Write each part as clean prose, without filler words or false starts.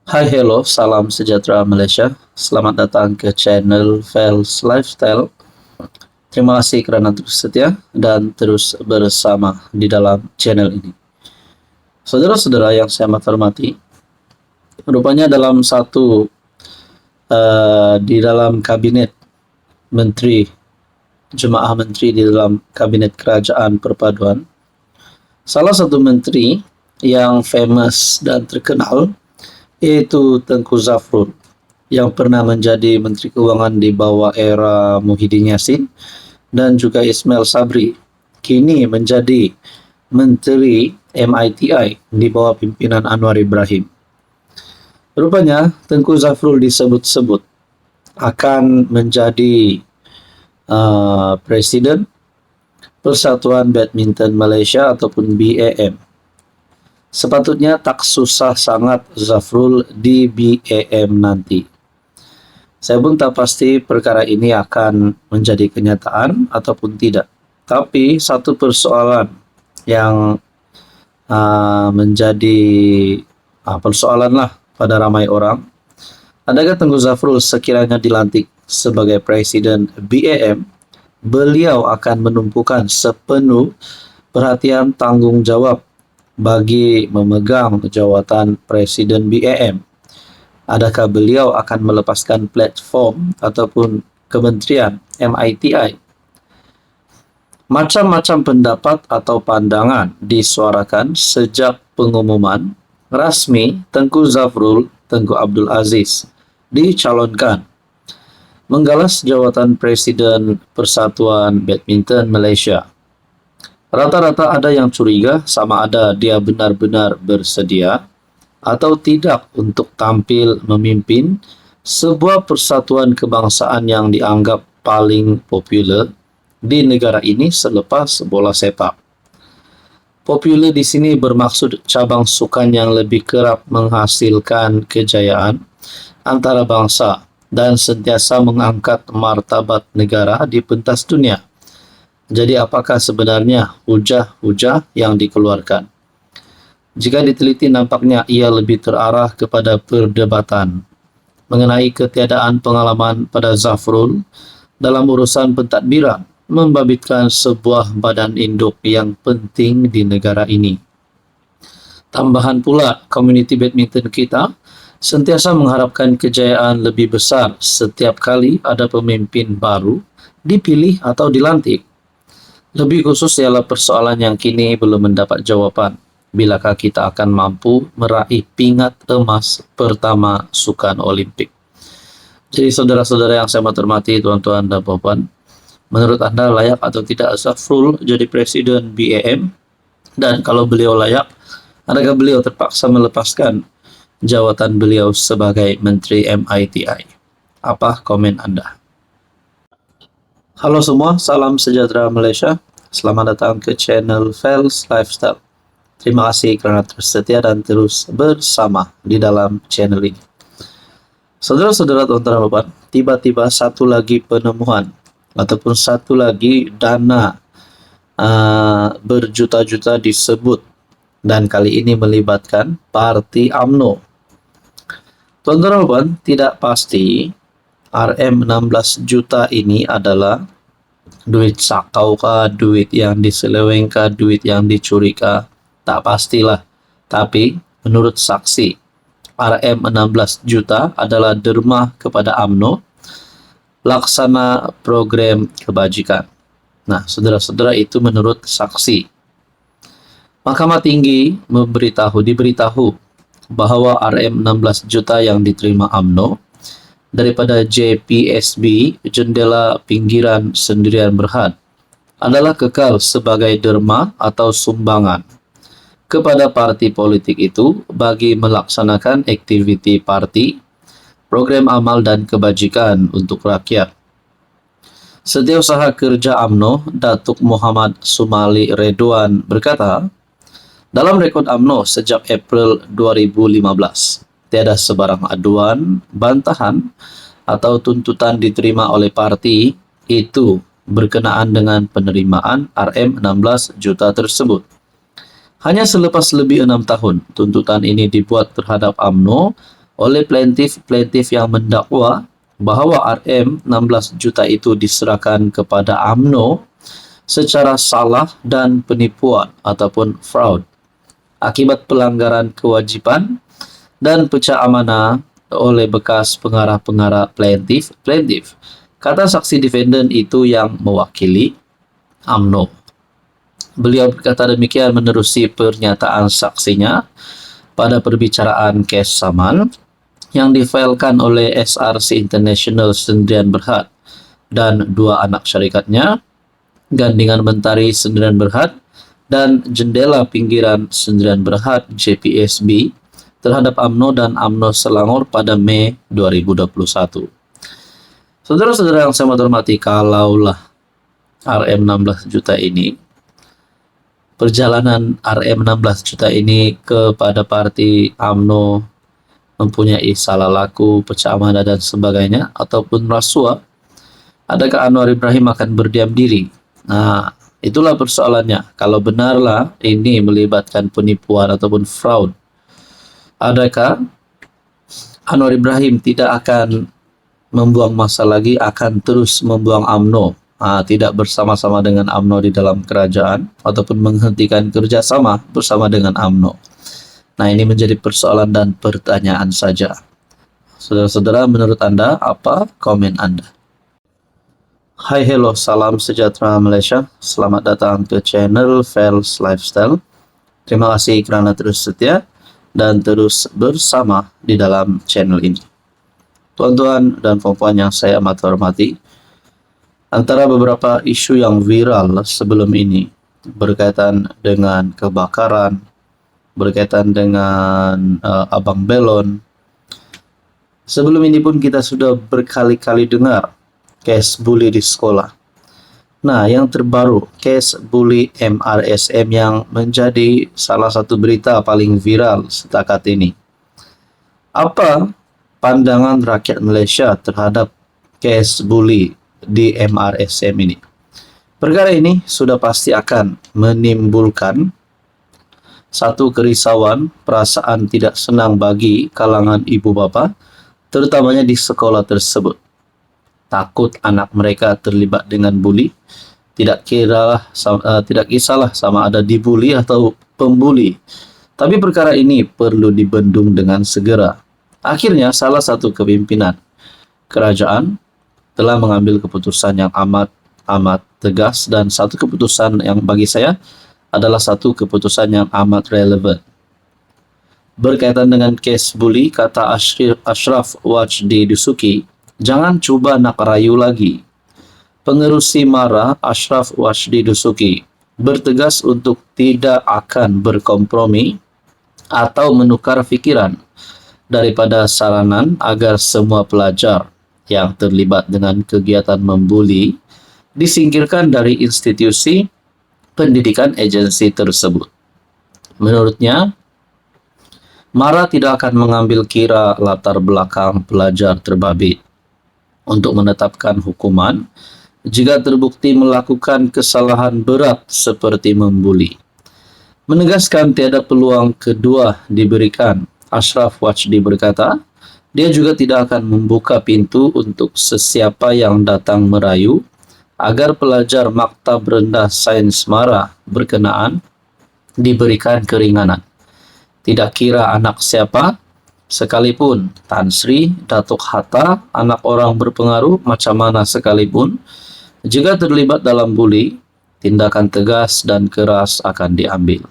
Hai, hello, salam sejahtera Malaysia. Selamat datang ke channel Fels Lifestyle. Terima kasih kerana terus setia dan terus bersama di dalam channel ini. Saudara-saudara yang saya hormati, rupanya di dalam kabinet menteri, jemaah menteri di dalam kabinet kerajaan perpaduan, salah satu menteri yang famous dan terkenal yaitu Tengku Zafrul, yang pernah menjadi Menteri Keuangan di bawah era Muhyiddin Yassin dan juga Ismail Sabri, kini menjadi Menteri MITI di bawah pimpinan Anwar Ibrahim. Rupanya Tengku Zafrul disebut-sebut akan menjadi Presiden Persatuan Badminton Malaysia ataupun BAM. Sepatutnya tak susah sangat Zafrul di BAM nanti. Saya pun tak pasti perkara ini akan menjadi kenyataan ataupun tidak. Tapi satu persoalan yang menjadi persoalan lah pada ramai orang. Adakah Tengku Zafrul sekiranya dilantik sebagai Presiden BAM, beliau akan menumpukan sepenuh perhatian tanggung jawab bagi memegang jawatan Presiden BAM? Adakah beliau akan melepaskan platform ataupun kementerian MITI? Macam-macam pendapat atau pandangan disuarakan sejak pengumuman rasmi Tengku Zafrul Tengku Abdul Aziz dicalonkan menggalas jawatan Presiden Persatuan Badminton Malaysia. Rata-rata ada yang curiga sama ada dia benar-benar bersedia atau tidak untuk tampil memimpin sebuah persatuan kebangsaan yang dianggap paling popular di negara ini selepas bola sepak. Popular di sini bermaksud cabang sukan yang lebih kerap menghasilkan kejayaan antara bangsa dan sentiasa mengangkat martabat negara di pentas dunia. Jadi apakah sebenarnya hujah-hujah yang dikeluarkan? Jika diteliti nampaknya ia lebih terarah kepada perdebatan mengenai ketiadaan pengalaman pada Zafrul dalam urusan pentadbiran membabitkan sebuah badan induk yang penting di negara ini. Tambahan pula, komuniti badminton kita sentiasa mengharapkan kejayaan lebih besar setiap kali ada pemimpin baru dipilih atau dilantik. Lebih khusus ialah persoalan yang kini belum mendapat jawapan. Bilakah kita akan mampu meraih pingat emas pertama Sukan Olimpik? Jadi saudara-saudara yang saya hormati, tuan-tuan dan puan-puan, menurut anda layak atau tidak Zafrul jadi Presiden BAM? Dan kalau beliau layak, adakah beliau terpaksa melepaskan jawatan beliau sebagai Menteri MITI? Apa komen anda? Halo semua, salam sejahtera Malaysia. Selamat datang ke channel Fels Lifestyle. Terima kasih kerana terus setia dan terus bersama di dalam channel ini. Saudara-saudara, tuan-tuan dan puan, tiba-tiba satu lagi penemuan ataupun satu lagi dana berjuta-juta disebut, dan kali ini melibatkan Parti UMNO. Tuan-tuan dan puan, tidak pasti RM16 juta ini adalah duit sakau kah, duit yang diseleweng kah, duit yang dicuri kah, tak pastilah. Tapi menurut saksi, RM16 juta adalah derma kepada UMNO laksana program kebajikan. Nah, saudara-saudara, itu menurut saksi. Mahkamah Tinggi diberitahu bahawa RM16 juta yang diterima UMNO daripada JPSB, Jendela Pinggiran Sendirian Berhad, adalah kekal sebagai derma atau sumbangan kepada parti politik itu bagi melaksanakan aktiviti parti, program amal dan kebajikan untuk rakyat. Setiausaha Kerja UMNO, Datuk Muhammad Sumali Redwan berkata, dalam rekod UMNO sejak April 2015, tiada sebarang aduan, bantahan atau tuntutan diterima oleh parti itu berkenaan dengan penerimaan RM16 juta tersebut. Hanya selepas lebih 6 tahun, tuntutan ini dibuat terhadap UMNO oleh plaintiff yang mendakwa bahwa RM 16 juta itu diserahkan kepada UMNO secara salah dan penipuan ataupun fraud akibat pelanggaran kewajiban dan pecah amanah oleh bekas pengarah-pengarah plaintiff. Kata saksi defendant itu yang mewakili UMNO. Beliau berkata demikian menerusi pernyataan saksinya pada perbicaraan kes saman yang difailkan oleh SRC International Sendirian Berhad dan dua anak syarikatnya, Gandingan Mentari Sendirian Berhad dan Jendela Pinggiran Sendirian Berhad JPSB terhadap UMNO dan UMNO Selangor pada Mei 2021. Saudara-saudara yang saya hormati, kalaulah RM 16 juta ini, perjalanan RM 16 juta ini kepada parti UMNO mempunyai salah laku, pecah amanah dan sebagainya, ataupun rasuah, adakah Anwar Ibrahim akan berdiam diri? Nah, itulah persoalannya. Kalau benarlah ini melibatkan penipuan ataupun fraud, adakah Anwar Ibrahim tidak akan membuang masa lagi, akan terus membuang UMNO, tidak bersama-sama dengan UMNO di dalam kerajaan, ataupun menghentikan kerjasama bersama dengan UMNO? Nah, ini menjadi persoalan dan pertanyaan saja. Saudara-saudara, menurut Anda, apa komen Anda? Hai, hello, salam sejahtera Malaysia. Selamat datang ke channel Fels Lifestyle. Terima kasih kerana terus setia dan terus bersama di dalam channel ini. Tuan-tuan dan puan-puan yang saya amat hormati, antara beberapa isu yang viral sebelum ini berkaitan dengan kebakaran, berkaitan dengan Abang Belon. Sebelum ini pun kita sudah berkali-kali dengar kes bully di sekolah. Nah, yang terbaru, kes bully MRSM yang menjadi salah satu berita paling viral setakat ini. Apa pandangan rakyat Malaysia terhadap kes bully di MRSM ini? Perkara ini sudah pasti akan menimbulkan satu kerisauan, perasaan tidak senang bagi kalangan ibu bapa, terutamanya di sekolah tersebut. Takut anak mereka terlibat dengan bully, tidak kisahlah sama ada dibuli atau pembuli. Tapi perkara ini perlu dibendung dengan segera. Akhirnya salah satu kepimpinan kerajaan telah mengambil keputusan yang amat tegas, dan satu keputusan yang bagi saya adalah satu keputusan yang amat relevan. Berkaitan dengan kes bully, kata Ashraf Wajdi Dusuki, jangan cuba nak rayu lagi. Pengerusi MARA Ashraf Wajdi Dusuki bertegas untuk tidak akan berkompromi atau menukar fikiran daripada saranan agar semua pelajar yang terlibat dengan kegiatan membuli disingkirkan dari institusi pendidikan agensi tersebut. Menurutnya, MARA tidak akan mengambil kira latar belakang pelajar terbabit untuk menetapkan hukuman jika terbukti melakukan kesalahan berat seperti membuli. Menegaskan tiada peluang kedua diberikan, Ashraf Wajdi berkata, dia juga tidak akan membuka pintu untuk sesiapa yang datang merayu agar pelajar Maktab Rendah Sains MARA berkenaan diberikan keringanan. Tidak kira anak siapa, sekalipun Tan Sri, Datuk Hatta, anak orang berpengaruh macam mana sekalipun, jika terlibat dalam bully, tindakan tegas dan keras akan diambil.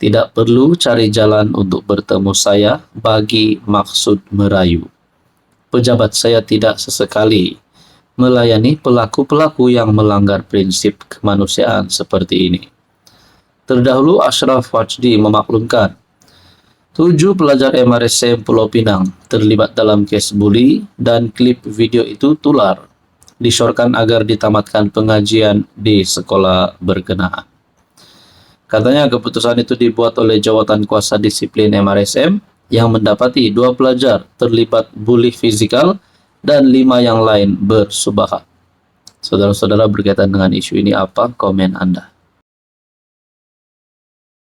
Tidak perlu cari jalan untuk bertemu saya bagi maksud merayu. Pejabat saya tidak sesekali melayani pelaku-pelaku yang melanggar prinsip kemanusiaan seperti ini. Terdahulu Ashraf Wajdi memaklumkan 7 pelajar MRSM Pulau Pinang terlibat dalam kes bully dan klip video itu tular, disyorkan agar ditamatkan pengajian di sekolah berkenaan. Katanya keputusan itu dibuat oleh Jawatan Kuasa Disiplin MRSM yang mendapati 2 pelajar terlibat bully fizikal dan 5 yang lain bersubahat. Saudara-saudara, berkaitan dengan isu ini, apa komen Anda?